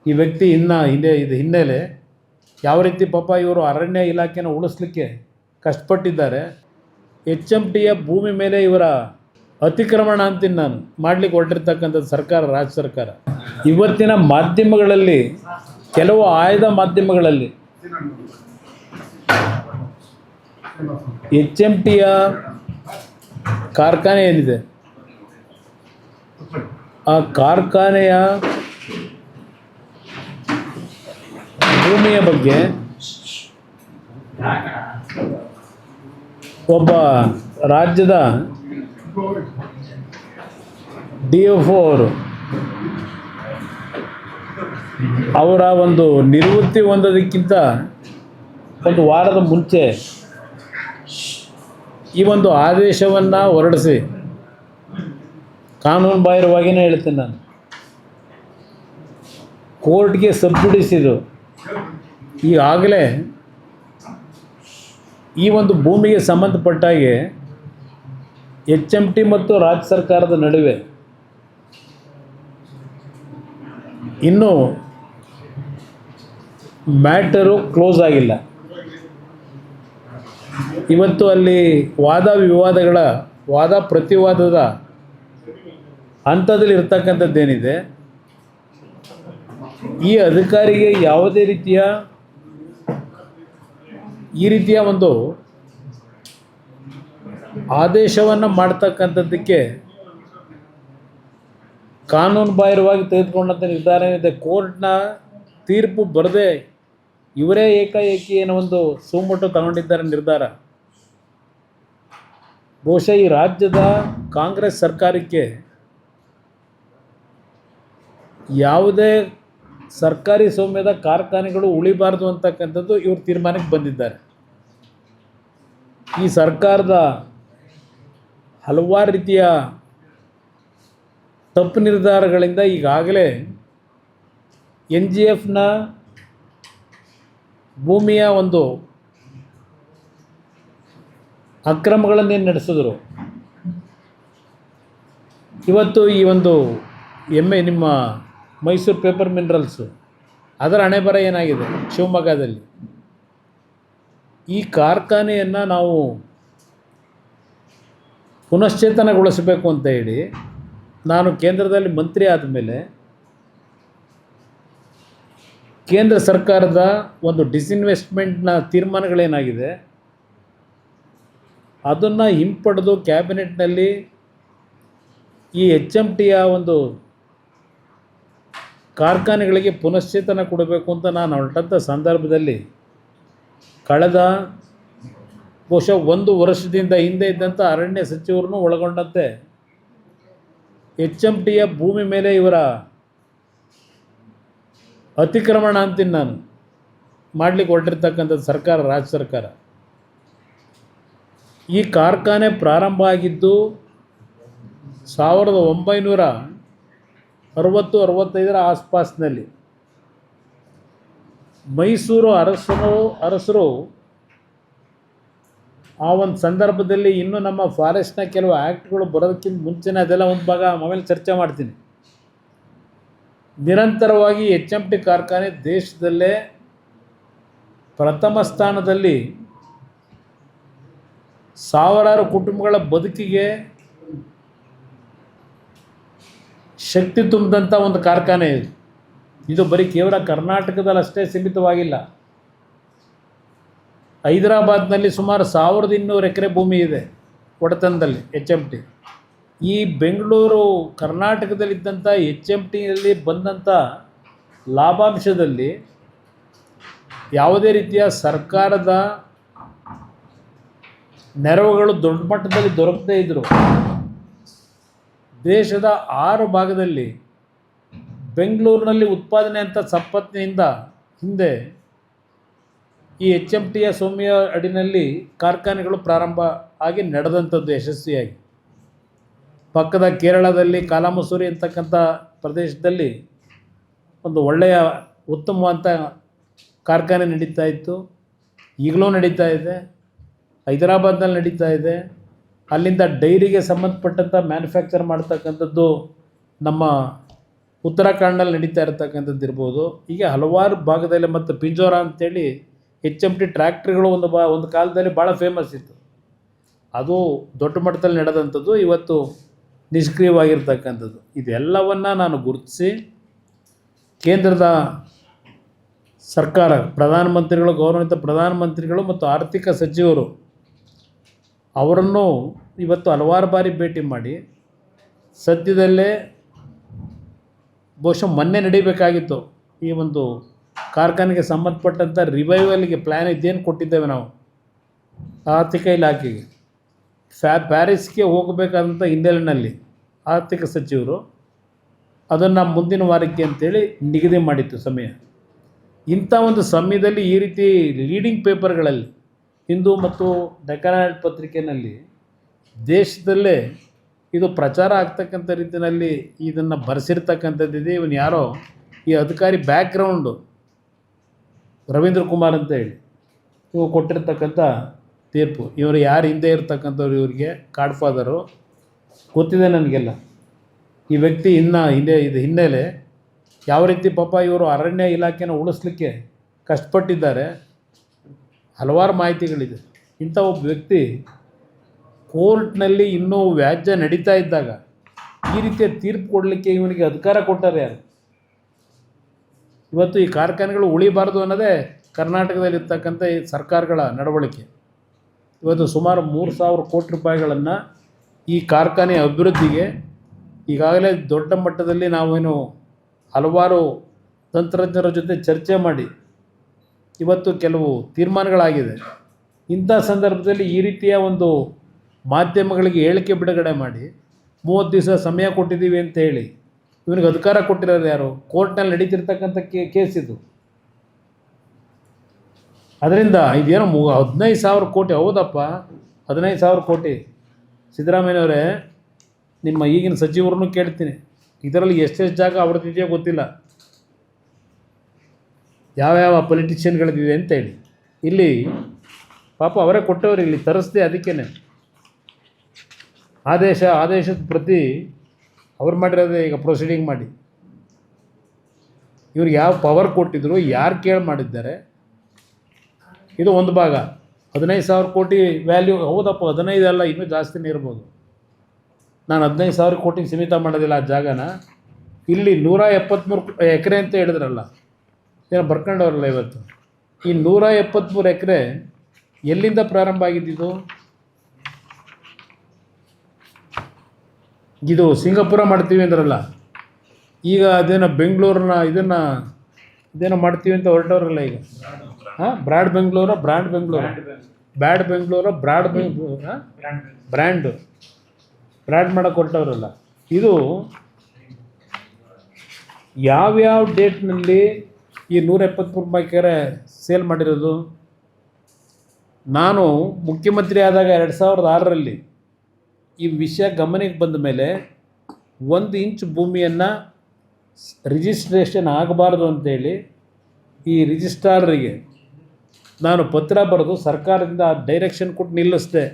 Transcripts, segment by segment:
ಈ ವ್ಯಕ್ತಿ ಇದು ಹಿನ್ನೆಲೆ ಯಾವ ರೀತಿ ಪಾಪ ಇವರು ಅರಣ್ಯ ಇಲಾಖೆನ ಉಳಿಸ್ಲಿಕ್ಕೆ ಕಷ್ಟಪಟ್ಟಿದ್ದಾರೆ. HMTಯ ಭೂಮಿ ಮೇಲೆ ಇವರ ಅತಿಕ್ರಮಣ ಅಂತೀನಿ ನಾನು ಮಾಡಲಿಕ್ಕೆ ಹೊರಟಿರ್ತಕ್ಕಂಥದ್ದು ಸರ್ಕಾರ, ರಾಜ್ಯ ಸರ್ಕಾರ. ಇವತ್ತಿನ ಮಾಧ್ಯಮಗಳಲ್ಲಿ, ಕೆಲವು ಆಯ್ದ ಮಾಧ್ಯಮಗಳಲ್ಲಿ HMTಯ ಕಾರ್ಖಾನೆ ಏನಿದೆ, ಆ ಕಾರ್ಖಾನೆಯ ಭೂಮಿಯ ಬಗ್ಗೆ ಒಬ್ಬ ರಾಜ್ಯದ DFO ಅವರ ಒಂದು ನಿವೃತ್ತಿ ಹೊಂದೋದಕ್ಕಿಂತ ಒಂದು ವಾರದ ಮುಂಚೆ ಈ ಒಂದು ಆದೇಶವನ್ನು ಹೊರಡಿಸಿ, ಕಾನೂನು ಬಾಹಿರವಾಗಿಯೇ ಹೇಳ್ತೀನಿ ನಾನು, ಕೋರ್ಟ್ಗೆ ಸಬ್ಜುಡಿಸಿದ್ರು. ಈಗಾಗಲೇ ಈ ಒಂದು ಭೂಮಿಗೆ ಸಂಬಂಧಪಟ್ಟಾಗೆ HMT ಮತ್ತು ರಾಜ್ಯ ಸರ್ಕಾರದ ನಡುವೆ ಇನ್ನೂ ಮ್ಯಾಟರು ಕ್ಲೋಸ್ ಆಗಿಲ್ಲ. ಇವತ್ತು ಅಲ್ಲಿ ವಾದ ಪ್ರತಿವಾದದ ಹಂತದಲ್ಲಿ ಇರ್ತಕ್ಕಂಥದ್ದೇನಿದೆ, ಈ ಅಧಿಕಾರಿಗೆ ಯಾವುದೇ ರೀತಿಯ ಒಂದು ಆದೇಶವನ್ನು ಮಾಡ್ತಕ್ಕಂಥದ್ದಕ್ಕೆ ಕಾನೂನು ಬಾಹಿರವಾಗಿ ತೆಗೆದುಕೊಂಡಂಥ ನಿರ್ಧಾರ ಇದೆ. ಕೋರ್ಟ್ನ ತೀರ್ಪು ಬರದೆ ಇವರೇ ಏಕಾಏಕಿ ಏನೋ ಒಂದು ಸುಮೋಟೋ ತಗೊಂಡಿದ್ದಾರೆ ನಿರ್ಧಾರ. ಬಹುಶಃ ಈ ರಾಜ್ಯದ ಕಾಂಗ್ರೆಸ್ ಸರ್ಕಾರಕ್ಕೆ ಯಾವುದೇ ಸರ್ಕಾರಿ ಸ್ವಾಮ್ಯದ ಕಾರ್ಖಾನೆಗಳು ಉಳಿಬಾರ್ದು ಅಂತಕ್ಕಂಥದ್ದು ಇವರು ತೀರ್ಮಾನಕ್ಕೆ ಬಂದಿದ್ದಾರೆ. ಈ ಸರ್ಕಾರದ ಹಲವಾರು ರೀತಿಯ ತಪ್ಪು ನಿರ್ಧಾರಗಳಿಂದ ಈಗಾಗಲೇ NGFನ ಭೂಮಿಯ ಒಂದು ಅಕ್ರಮಗಳನ್ನೇನು ನಡೆಸಿದ್ರು, ಇವತ್ತು ಈ ಒಂದು ನಿಮ್ಮ ಮೈಸೂರು ಪೇಪರ್ ಮಿನರಲ್ಸು ಅದರ ಹಣೆಬರ ಏನಾಗಿದೆ ಶಿವಮೊಗ್ಗದಲ್ಲಿ. ಈ ಕಾರ್ಖಾನೆಯನ್ನು ನಾವು ಪುನಶ್ಚೇತನಗೊಳಿಸಬೇಕು ಅಂತ ಹೇಳಿ ನಾನು ಕೇಂದ್ರದಲ್ಲಿ ಮಂತ್ರಿ ಆದಮೇಲೆ ಕೇಂದ್ರ ಸರ್ಕಾರದ ಒಂದು ಡಿಸ್ಇನ್ವೆಸ್ಟ್ಮೆಂಟ್ನ ತೀರ್ಮಾನಗಳೇನಾಗಿದೆ ಅದನ್ನು ಹಿಂಪಡೆದು ಕ್ಯಾಬಿನೆಟ್ನಲ್ಲಿ ಈ HMTಯ ಒಂದು ಕಾರ್ಖಾನೆಗಳಿಗೆ ಪುನಶ್ಚೇತನ ಕೊಡಬೇಕು ಅಂತ ನಾನು ಹೊರಟಂಥ ಸಂದರ್ಭದಲ್ಲಿ ಕಳೆದ ಬಹುಶಃ 1 ವರ್ಷದಿಂದ ಹಿಂದೆ ಇದ್ದಂಥ ಅರಣ್ಯ ಸಚಿವರನ್ನು ಒಳಗೊಂಡಂತೆ HMTಯ ಭೂಮಿ ಮೇಲೆ ಇವರ ಅತಿಕ್ರಮಣ ಅಂತೀನಿ ನಾನು ಮಾಡಲಿಕ್ಕೆ ಹೊರಟಿರ್ತಕ್ಕಂಥದ್ದು ಸರ್ಕಾರ, ರಾಜ್ಯ ಸರ್ಕಾರ. ಈ ಕಾರ್ಖಾನೆ ಪ್ರಾರಂಭ ಆಗಿದ್ದು 1960-65 ಆಸ್ಪಾಸ್ನಲ್ಲಿ. ಮೈಸೂರು ಅರಸರು ಆ ಒಂದು ಸಂದರ್ಭದಲ್ಲಿ ಇನ್ನೂ ನಮ್ಮ ಫಾರೆಸ್ಟ್ನ ಕೆಲವು ಆ್ಯಕ್ಟ್ಗಳು ಬರೋದಕ್ಕಿಂತ ಮುಂಚೆನೇ ಅದೆಲ್ಲ ಒಂದು ಭಾಗ ಆಮೇಲೆ ಚರ್ಚೆ ಮಾಡ್ತೀನಿ. ನಿರಂತರವಾಗಿ HMT ಕಾರ್ಖಾನೆ ದೇಶದಲ್ಲೇ ಪ್ರಥಮ ಸ್ಥಾನದಲ್ಲಿ ಸಾವಿರಾರು ಕುಟುಂಬಗಳ ಬದುಕಿಗೆ ಶಕ್ತಿ ತುಂಬಿದಂಥ ಒಂದು ಕಾರ್ಖಾನೆ ಇದು. ಇದು ಬರೀ ಕೇವಲ ಕರ್ನಾಟಕದಲ್ಲಿ ಅಷ್ಟೇ ಸೀಮಿತವಾಗಿಲ್ಲ. ಹೈದರಾಬಾದ್ನಲ್ಲಿ ಸುಮಾರು 1200 ಎಕರೆ ಭೂಮಿ ಇದೆ ಒಡೆತನದಲ್ಲಿ HMT. ಈ ಬೆಂಗಳೂರು ಕರ್ನಾಟಕದಲ್ಲಿದ್ದಂಥ HMTಯಲ್ಲಿ ಬಂದಂಥ ಲಾಭಾಂಶದಲ್ಲಿ ಯಾವುದೇ ರೀತಿಯ ಸರ್ಕಾರದ ನೆರವುಗಳು ದೊಡ್ಡ ಮಟ್ಟದಲ್ಲಿ ದೊರಕದೇ ಇದ್ದರು. ದೇಶದ 6 ಭಾಗದಲ್ಲಿ ಬೆಂಗಳೂರಿನಲ್ಲಿ ಉತ್ಪಾದನೆ ಅಂತ ಸಂಪತ್ತಿನಿಂದ ಹಿಂದೆ ಈ HMTಯ ಸ್ವಾಮ್ಯ ಅಡಿನಲ್ಲಿ ಕಾರ್ಖಾನೆಗಳು ಪ್ರಾರಂಭ ಆಗಿ ನಡೆದಂಥದ್ದು ಯಶಸ್ವಿಯಾಗಿ. ಪಕ್ಕದ ಕೇರಳದಲ್ಲಿ ಕಾಲಾಮಸೂರಿ ಅಂತಕ್ಕಂಥ ಪ್ರದೇಶದಲ್ಲಿ ಒಂದು ಒಳ್ಳೆಯ ಉತ್ತಮವಾದ ಕಾರ್ಖಾನೆ ನಡೀತಾ ಇತ್ತು, ಈಗಲೂ ನಡೀತಾ ಇದೆ. ಹೈದರಾಬಾದ್ನಲ್ಲಿ ನಡೀತಾ ಇದೆ. ಅಲ್ಲಿಂದ ಡೈರಿಗೆ ಸಂಬಂಧಪಟ್ಟಂಥ ಮ್ಯಾನುಫ್ಯಾಕ್ಚರ್ ಮಾಡ್ತಕ್ಕಂಥದ್ದು ನಮ್ಮ ಉತ್ತರಾಖಂಡಲ್ಲಿ ನಡೀತಾ ಇರತಕ್ಕಂಥದ್ದು ಇರ್ಬೋದು. ಹೀಗೆ ಹಲವಾರು ಭಾಗದಲ್ಲಿ ಮತ್ತು ಪಿಂಜೋರ ಅಂತೇಳಿ HMT ಟ್ರ್ಯಾಕ್ಟ್ರಿಗಳು ಒಂದು ಕಾಲದಲ್ಲಿ ಭಾಳ ಫೇಮಸ್ ಇತ್ತು. ಅದು ದೊಡ್ಡ ಮಟ್ಟದಲ್ಲಿ ನಡೆದಂಥದ್ದು, ಇವತ್ತು ನಿಷ್ಕ್ರಿಯವಾಗಿರ್ತಕ್ಕಂಥದ್ದು. ಇದೆಲ್ಲವನ್ನು ನಾನು ಗುರುತಿಸಿ ಕೇಂದ್ರದ ಸರ್ಕಾರ, ಪ್ರಧಾನಮಂತ್ರಿಗಳು, ಗೌರವಾನ್ವಿತ ಪ್ರಧಾನಮಂತ್ರಿಗಳು ಮತ್ತು ಆರ್ಥಿಕ ಸಚಿವರು ಅವರನ್ನು ಇವತ್ತು ಹಲವಾರು ಬಾರಿ ಭೇಟಿ ಮಾಡಿ ಸದ್ಯದಲ್ಲೇ ಬಹುಶಃ ಮೊನ್ನೆ ನಡೀಬೇಕಾಗಿತ್ತು ಈ ಒಂದು ಕಾರ್ಖಾನೆಗೆ ಸಂಬಂಧಪಟ್ಟಂಥ ರಿವೈವಲ್ಗೆ ಪ್ಲ್ಯಾನ್ ಇದೇನು ಕೊಟ್ಟಿದ್ದೇವೆ ನಾವು ಆರ್ಥಿಕ ಇಲಾಖೆಗೆ. ಪ್ಯಾರಿಸ್ಗೆ ಹೋಗಬೇಕಾದಂಥ ಹಿನ್ನೆಲೆಯಲ್ಲಿ ಆರ್ಥಿಕ ಸಚಿವರು ಅದನ್ನು ಮುಂದಿನ ವಾರಕ್ಕೆ ಅಂತೇಳಿ ನಿಗದಿ ಮಾಡಿತ್ತು ಸಮಯ. ಇಂಥ ಒಂದು ಸಮಯದಲ್ಲಿ ಈ ರೀತಿ ಲೀಡಿಂಗ್ ಪೇಪರ್ಗಳಲ್ಲಿ, ಹಿಂದೂ ಮತ್ತು ಡೆಕ್ಕನ್ ಹೆರಾಲ್ಡ್ ಪತ್ರಿಕೆಯಲ್ಲಿ ದೇಶದಲ್ಲೇ ಇದು ಪ್ರಚಾರ ಆಗ್ತಕ್ಕಂಥ ರೀತಿಯಲ್ಲಿ ಇದನ್ನು ಬರೆಸಿರ್ತಕ್ಕಂಥದ್ದಿದೆ. ಇವನು ಯಾರೋ ಈ ಅಧಿಕಾರಿ ಬ್ಯಾಕ್ಗ್ರೌಂಡು ರವೀಂದ್ರ ಕುಮಾರ್ ಅಂತ ಹೇಳಿ ಇವು ಕೊಟ್ಟಿರ್ತಕ್ಕಂಥ ತೀರ್ಪು. ಇವರು ಯಾರು ಹಿಂದೆ ಇರ್ತಕ್ಕಂಥವ್ರು, ಇವರಿಗೆ ಕಾಡ್ ಫಾದರು ಗೊತ್ತಿದೆ ನನಗೆಲ್ಲ. ಈ ವ್ಯಕ್ತಿ ಇದು ಹಿನ್ನೆಲೆ ಯಾವ ರೀತಿ ಪಾಪ ಇವರು ಅರಣ್ಯ ಇಲಾಖೆನ ಉಳಿಸ್ಲಿಕ್ಕೆ ಕಷ್ಟಪಟ್ಟಿದ್ದಾರೆ, ಹಲವಾರು ಮಾಹಿತಿಗಳಿದೆ. ಇಂಥ ಒಬ್ಬ ವ್ಯಕ್ತಿ ಕೋರ್ಟ್ನಲ್ಲಿ ಇನ್ನೂ ವ್ಯಾಜ್ಯ ನಡೀತಾ ಇದ್ದಾಗ ಈ ರೀತಿಯ ತೀರ್ಪು ಕೊಡಲಿಕ್ಕೆ ಇವನಿಗೆ ಅಧಿಕಾರ ಕೊಟ್ಟಾರೆ ಯಾರು? ಇವತ್ತು ಈ ಕಾರ್ಖಾನೆಗಳು ಉಳಿಬಾರ್ದು ಅನ್ನೋದೇ ಕರ್ನಾಟಕದಲ್ಲಿರ್ತಕ್ಕಂಥ ಈ ಸರ್ಕಾರಗಳ ನಡವಳಿಕೆ. ಇವತ್ತು ಸುಮಾರು 3,000 ಕೋಟಿ ರೂಪಾಯಿಗಳನ್ನು ಈ ಕಾರ್ಖಾನೆ ಅಭಿವೃದ್ಧಿಗೆ ಈಗಾಗಲೇ ದೊಡ್ಡ ಮಟ್ಟದಲ್ಲಿ ನಾವೇನು ಹಲವಾರು ತಂತ್ರಜ್ಞರ ಜೊತೆ ಚರ್ಚೆ ಮಾಡಿ ಇವತ್ತು ಕೆಲವು ತೀರ್ಮಾನಗಳಾಗಿದೆ. ಇಂಥ ಸಂದರ್ಭದಲ್ಲಿ ಈ ರೀತಿಯ ಒಂದು ಮಾಧ್ಯಮಗಳಿಗೆ ಹೇಳಿಕೆ ಬಿಡುಗಡೆ ಮಾಡಿ 30 ದಿವಸ ಸಮಯ ಕೊಟ್ಟಿದ್ದೀವಿ ಅಂತ ಹೇಳಿ ಇವನಿಗೆ ಅಧಿಕಾರ ಕೊಟ್ಟಿರೋದು ಯಾರು? ಕೋರ್ಟ್ನಲ್ಲಿ ನಡೀತಿರ್ತಕ್ಕಂಥ ಕೇಸ್ ಇದು. ಅದರಿಂದ ಇದೇನೋ 15,000 ಕೋಟಿ. ಹೌದಪ್ಪ, 15,000 ಕೋಟಿ. ಸಿದ್ದರಾಮಯ್ಯನವರೇ, ನಿಮ್ಮ ಈಗಿನ ಸಚಿವರನ್ನು ಕೇಳ್ತೀನಿ, ಇದರಲ್ಲಿ ಎಷ್ಟೆಷ್ಟು ಜಾಗ ಅವ್ರದ್ದಿದೆಯೋ ಗೊತ್ತಿಲ್ಲ, ಯಾವ್ಯಾವ ಪೊಲಿಟಿಷಿಯನ್ಗಳದ್ದಿದೆ ಅಂತೇಳಿ. ಇಲ್ಲಿ ಪಾಪ ಅವರೇ ಕೊಟ್ಟವ್ರು, ಇಲ್ಲಿ ತರಿಸ್ದೆ. ಅದಕ್ಕೇ ಆದೇಶದ ಪ್ರತಿ ಅವ್ರು ಮಾಡಿರೋದೇ ಈಗ ಪ್ರೊಸೀಡಿಂಗ್ ಮಾಡಿ. ಇವ್ರಿಗೆ ಯಾವ ಪವರ್ ಕೊಟ್ಟಿದ್ರು, ಯಾರು ಕೇಳಿ ಮಾಡಿದ್ದಾರೆ, ಇದು ಒಂದು ಭಾಗ. 15,000 ಕೋಟಿ ವ್ಯಾಲ್ಯೂ. ಹೌದಪ್ಪ, 15 ಅಲ್ಲ, ಇನ್ನೂ ಜಾಸ್ತಿನೇ ಇರ್ಬೋದು. ನಾನು 15,000 ಕೋಟಿಗೆ ಸೀಮಿತ ಮಾಡೋದಿಲ್ಲ ಆ ಜಾಗನ. ಇಲ್ಲಿ 173 ಎಕರೆ ಅಂತ ಹೇಳಿದ್ರಲ್ಲ, ಏನೋ ಬರ್ಕೊಂಡವ್ರಲ್ಲ ಇವತ್ತು. ಈ 173 ಎಕರೆ ಎಲ್ಲಿಂದ ಪ್ರಾರಂಭ ಆಗಿದ್ದಿದ್ದು? ಇದು ಸಿಂಗಾಪುರ ಮಾಡ್ತೀವಿ ಅಂದ್ರಲ್ಲ, ಈಗ ಅದೇನೋ ಬೆಂಗಳೂರನ್ನ ಇದೇನೋ ಮಾಡ್ತೀವಿ ಅಂತ ಹೊರಟವ್ರಲ್ಲ ಈಗ. ಬ್ರಾಡ್ ಬೆಂಗಳೂರು ಬ್ರ್ಯಾಂಡ್ ಮಾಡೋಕ್ಕೆ ಹೊರಟವ್ರಲ್ಲ. ಇದು ಯಾವ್ಯಾವ ಡೇಟ್ನಲ್ಲಿ ಈ 173 ಎಕರೆ ಸೇಲ್ ಮಾಡಿರೋದು? ನಾನು ಮುಖ್ಯಮಂತ್ರಿ ಆದಾಗ 2006ರಲ್ಲಿ ಈ ವಿಷಯ ಗಮನಕ್ಕೆ ಬಂದ ಮೇಲೆ 1 ಇಂಚ್ ಭೂಮಿಯನ್ನು ರಿಜಿಸ್ಟ್ರೇಷನ್ ಆಗಬಾರ್ದು ಅಂತೇಳಿ ಈ ರಿಜಿಸ್ಟ್ರಾರಿಗೆ ನಾನು ಪತ್ರ ಬರೆದು ಸರ್ಕಾರದಿಂದ ಡೈರೆಕ್ಷನ್ ಕೊಟ್ಟು ನಿಲ್ಲಿಸಿದೆ.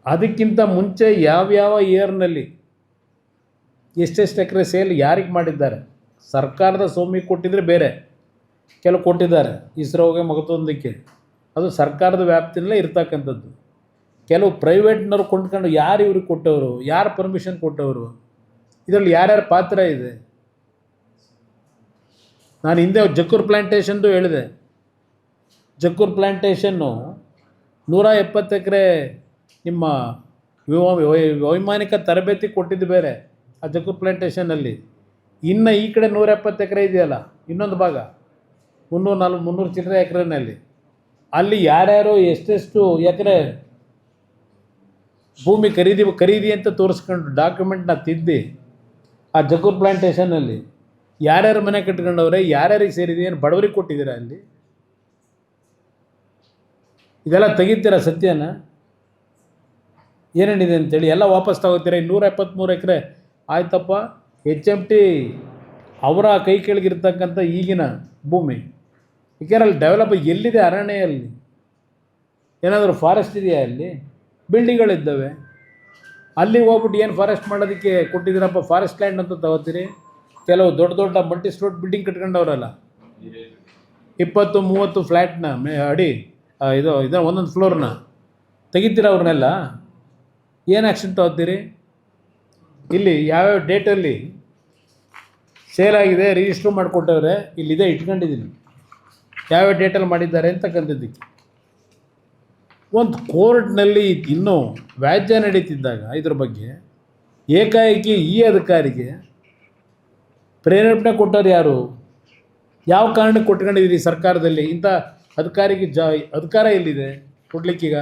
ಅದಕ್ಕಿಂತ ಮುಂಚೆ ಯಾವ್ಯಾವ ಇಯರ್ನಲ್ಲಿ ಎಷ್ಟೆಷ್ಟು ಎಕರೆ ಸೇಲ್ ಯಾರಿಗೆ ಮಾಡಿದ್ದಾರೆ, ಸರ್ಕಾರದ ಸ್ವಾಮಿಗೆ ಕೊಟ್ಟಿದ್ರೆ ಬೇರೆ, ಕೆಲವು ಕೊಟ್ಟಿದ್ದಾರೆ ಇಸ್ರೋಗೆ ಮಗದೊಂದಕ್ಕೆ, ಅದು ಸರ್ಕಾರದ ವ್ಯಾಪ್ತಿಯಲ್ಲೇ ಇರ್ತಕ್ಕಂಥದ್ದು. ಕೆಲವು ಪ್ರೈವೇಟ್ನವ್ರು ಕೊಂಡ್ಕೊಂಡು ಯಾರು ಇವ್ರಿಗೆ ಕೊಟ್ಟವರು, ಯಾರು ಪರ್ಮಿಷನ್ ಕೊಟ್ಟವರು, ಇದರಲ್ಲಿ ಯಾರ್ಯಾರ ಪಾತ್ರ ಇದೆ? ನಾನು ಹಿಂದೆ ಜಕ್ಕೂರು ಪ್ಲ್ಯಾಂಟೇಷನ್ದು ಹೇಳಿದೆ. ಜಕ್ಕೂರು ಪ್ಲ್ಯಾಂಟೇಷನ್ನು 170 ಎಕರೆ ನಿಮ್ಮ ವೈಮಾನಿಕ ತರಬೇತಿ ಕೊಟ್ಟಿದ್ದು ಬೇರೆ ಆ ಜಕ್ಕೂರು ಪ್ಲ್ಯಾಂಟೇಷನಲ್ಲಿ. ಇನ್ನು ಈ ಕಡೆ 170 ಎಕರೆ ಇದೆಯಲ್ಲ, ಇನ್ನೊಂದು ಭಾಗ 300 ಚಿಲ್ಲರೆ ಎಕರೆನಲ್ಲಿ, ಅಲ್ಲಿ ಯಾರ್ಯಾರು ಎಷ್ಟೆಷ್ಟು ಎಕರೆ ಭೂಮಿ ಖರೀದಿ ಅಂತ ತೋರಿಸ್ಕೊಂಡು ಡಾಕ್ಯುಮೆಂಟ್ನ ತಿದ್ದಿ ಆ ಜಕ್ಕೂರು ಪ್ಲ್ಯಾಂಟೇಷನಲ್ಲಿ ಯಾರ್ಯಾರು ಮನೆ ಕಟ್ಕೊಂಡವ್ರೆ, ಯಾರ್ಯಾರಿಗೆ ಸೇರಿದೆ, ಏನು ಬಡವರಿಗೆ ಕೊಟ್ಟಿದ್ದೀರಾ ಅಲ್ಲಿ? ಇದೆಲ್ಲ ತೆಗಿತೀರಾ ಸತ್ಯನ? ಏನೇನಿದೆ ಅಂತೇಳಿ ಎಲ್ಲ ವಾಪಸ್ ತಗೋತೀರಾ. 173 ಎಕರೆ ಆಯ್ತಪ್ಪ, HMT ಅವರ ಕೈ ಕೆಳಗಿರ್ತಕ್ಕಂಥ ಈಗಿನ ಭೂಮಿ. ಏಕೆಂದರೆ ಅಲ್ಲಿ ಡೆವಲಪ್ ಎಲ್ಲಿದೆ? ಅರಣ್ಯಲ್ಲಿ ಏನಾದರೂ ಫಾರೆಸ್ಟ್ ಇದೆಯಾ? ಅಲ್ಲಿ ಬಿಲ್ಡಿಂಗ್ಗಳಿದ್ದಾವೆ. ಅಲ್ಲಿಗೆ ಹೋಗ್ಬಿಟ್ಟು ಏನು ಫಾರೆಸ್ಟ್ ಮಾಡೋದಕ್ಕೆ ಕೊಟ್ಟಿದ್ದೀರಪ್ಪ, ಫಾರೆಸ್ಟ್ ಲ್ಯಾಂಡ್ ಅಂತ ತಗೋತೀರಿ. ಕೆಲವು ದೊಡ್ಡ ದೊಡ್ಡ ಮಲ್ಟಿ ಸ್ಟೋರ್ ಬಿಲ್ಡಿಂಗ್ ಕಟ್ಕೊಂಡವ್ರಲ್ಲ, 20-30 ಫ್ಲ್ಯಾಟ್ನ ಅಡಿ ಇದು ಒಂದೊಂದು ಫ್ಲೋರ್ನ ತೆಗಿತೀರ ಅವ್ರನ್ನೆಲ್ಲ. ಏನು ಆ್ಯಕ್ಷನ್ ತಗೋತೀರಿ? ಇಲ್ಲಿ ಯಾವ್ಯಾವ ಡೇಟಲ್ಲಿ ಸೇಲ್ ಆಗಿದೆ ರಿಜಿಸ್ಟ್ರ್ ಮಾಡಿಕೊಟ್ಟವ್ರೆ, ಇಲ್ಲಿದೆ ಇಟ್ಕೊಂಡಿದ್ದೀನಿ, ಯಾವ್ಯಾವ ಡೇಟಲ್ಲಿ ಮಾಡಿದ್ದಾರೆ ಅಂತಕ್ಕಂಥದ್ದಕ್ಕೆ. ಒಂದು ಕೋರ್ಟ್ನಲ್ಲಿ ಇನ್ನೂ ವ್ಯಾಜ್ಯ ನಡೀತಿದ್ದಾಗ ಇದ್ರ ಬಗ್ಗೆ ಏಕಾಏಕಿ ಈ ಅಧಿಕಾರಿಗೆ ಪ್ರೇರೇಪಣೆ ಕೊಟ್ಟವ್ರು ಯಾರು? ಯಾವ ಕಾರಣಕ್ಕೆ ಕೊಟ್ಕೊಂಡಿದ್ದೀರಿ ಸರ್ಕಾರದಲ್ಲಿ? ಇಂಥ ಅಧಿಕಾರಿಗೆ ಅಧಿಕಾರ ಎಲ್ಲಿದೆ ಕೊಡ್ಲಿಕ್ಕೀಗ?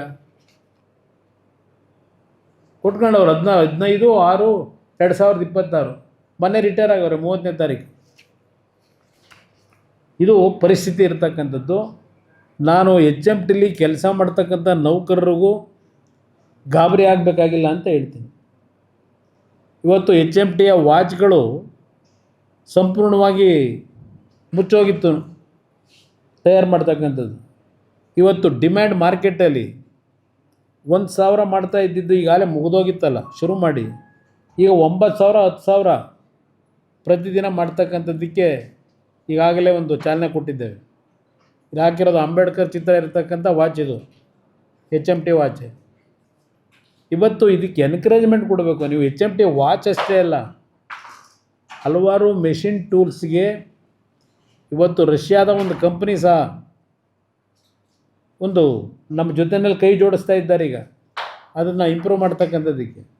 ಕೊಟ್ಕೊಂಡವ್ರು 15/6/2026 ಮೊನ್ನೆ ರಿಟೈರ್ ಆಗವ್ರೆ 30ನೇ ತಾರೀಕು. ಇದು ಪರಿಸ್ಥಿತಿ ಇರತಕ್ಕಂಥದ್ದು. ನಾನು HMTಲಿ ಕೆಲಸ ಮಾಡ್ತಕ್ಕಂಥ ನೌಕರರಿಗೂ ಗಾಬರಿ ಆಗಬೇಕಾಗಿಲ್ಲ ಅಂತ ಹೇಳ್ತೀನಿ. ಇವತ್ತು HMTಯ ವಾಚ್ಗಳು ಸಂಪೂರ್ಣವಾಗಿ ಮುಚ್ಚೋಗಿತ್ತು ತಯಾರು ಮಾಡ್ತಕ್ಕಂಥದ್ದು. ಇವತ್ತು ಡಿಮ್ಯಾಂಡ್ ಮಾರ್ಕೆಟಲ್ಲಿ 1,000 ಮಾಡ್ತಾ ಇದ್ದಿದ್ದು ಈಗಾಗಲೇ ಮುಗಿದೋಗಿತ್ತಲ್ಲ, ಶುರು ಮಾಡಿ ಈಗ 9,000 10,000 ಪ್ರತಿದಿನ ಮಾಡ್ತಕ್ಕಂಥದ್ದಕ್ಕೆ ಈಗಾಗಲೇ ಒಂದು ಚಾಲನೆ ಕೊಟ್ಟಿದ್ದೇವೆ. ಇದು ಹಾಕಿರೋದು ಅಂಬೇಡ್ಕರ್ ಚಿತ್ರ ಇರತಕ್ಕಂಥ ವಾಚ್, ಇದು HMT ವಾಚ್. ಇವತ್ತು ಇದಕ್ಕೆ ಎನ್ಕರೇಜ್ಮೆಂಟ್ ಕೊಡಬೇಕು. ನೀವು HMT ವಾಚ್ ಅಷ್ಟೇ ಅಲ್ಲ, ಹಲವಾರು ಮೆಷಿನ್ ಟೂಲ್ಸ್ಗೆ ಇವತ್ತು ರಷ್ಯಾದ ಒಂದು ಕಂಪ್ನಿ ಸಹ ಒಂದು ನಮ್ಮ ಜೊತೆಯಲ್ಲಿ ಕೈ ಜೋಡಿಸ್ತಾ ಇದ್ದಾರೆ ಈಗ, ಅದನ್ನು ಇಂಪ್ರೂವ್ ಮಾಡ್ತಕ್ಕಂಥದ್ದಕ್ಕೆ.